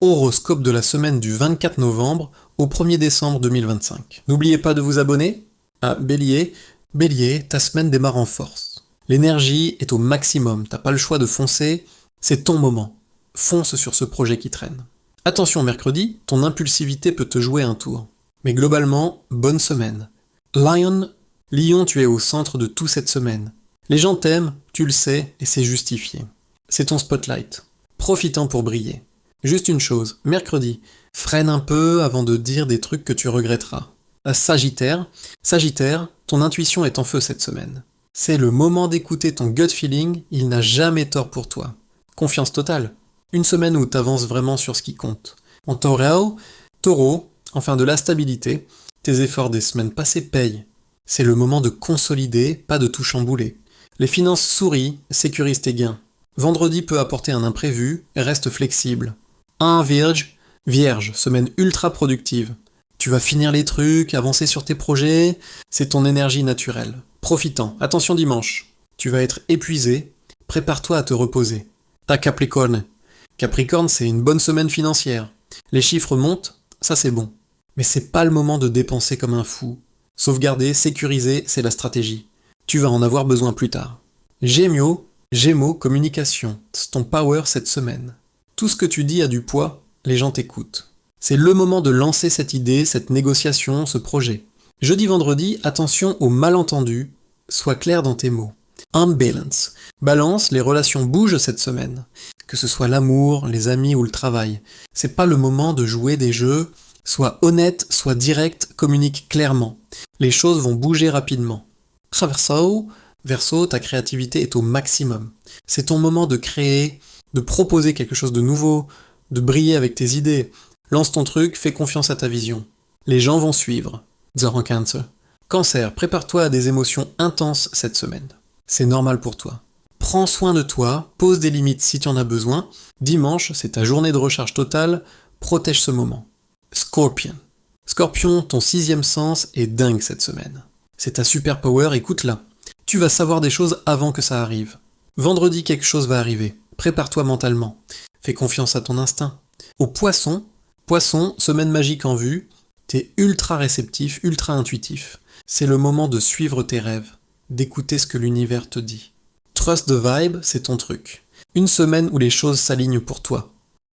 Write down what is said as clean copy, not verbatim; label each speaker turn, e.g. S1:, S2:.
S1: Horoscope de la semaine du 24 novembre au 1er décembre 2025. N'oubliez pas de vous abonner. Ah, Bélier, ta semaine démarre en force. L'énergie est au maximum, t'as pas le choix de foncer, c'est ton moment. Fonce sur ce projet qui traîne. Attention mercredi, ton impulsivité peut te jouer un tour. Mais globalement, bonne semaine. Lion, tu es au centre de tout cette semaine. Les gens t'aiment, tu le sais, et c'est justifié. C'est ton spotlight. Profitant pour briller. Juste une chose, mercredi, freine un peu avant de dire des trucs que tu regretteras. Sagittaire, ton intuition est en feu cette semaine. C'est le moment d'écouter ton gut feeling, il n'a jamais tort pour toi. Confiance totale. Une semaine où t'avances vraiment sur ce qui compte. En Taureau, enfin de la stabilité, tes efforts des semaines passées payent. C'est le moment de consolider, pas de tout chambouler. Les finances sourient, sécurisent tes gains. Vendredi peut apporter un imprévu, reste flexible. Vierge, semaine ultra productive. Tu vas finir les trucs, avancer sur tes projets, c'est ton énergie naturelle. Profitant, attention dimanche. Tu vas être épuisé, prépare-toi à te reposer. Ta Capricorne, c'est une bonne semaine financière. Les chiffres montent, ça c'est bon. Mais c'est pas le moment de dépenser comme un fou. Sauvegarder, sécuriser, c'est la stratégie. Tu vas en avoir besoin plus tard. Gémeaux, communication, c'est ton power cette semaine. Tout ce que tu dis a du poids, les gens t'écoutent. C'est le moment de lancer cette idée, cette négociation, ce projet. Jeudi-vendredi, attention aux malentendus, sois clair dans tes mots. Balance, les relations bougent cette semaine. Que ce soit l'amour, les amis ou le travail. C'est pas le moment de jouer des jeux. Sois honnête, sois direct, communique clairement. Les choses vont bouger rapidement. Verseau, ta créativité est au maximum. C'est ton moment de créer, de proposer quelque chose de nouveau, de briller avec tes idées. Lance ton truc, fais confiance à ta vision. Les gens vont suivre. Cancer, prépare-toi à des émotions intenses cette semaine. C'est normal pour toi. Prends soin de toi, pose des limites si tu en as besoin. Dimanche, c'est ta journée de recharge totale, protège ce moment. Scorpion, ton 6e sens est dingue cette semaine. C'est ta super power, écoute-la. Tu vas savoir des choses avant que ça arrive. Vendredi, quelque chose va arriver. Prépare-toi mentalement. Fais confiance à ton instinct. Au Poisson, semaine magique en vue. T'es ultra réceptif, ultra intuitif. C'est le moment de suivre tes rêves, d'écouter ce que l'univers te dit. Trust the vibe, c'est ton truc. Une semaine où les choses s'alignent pour toi.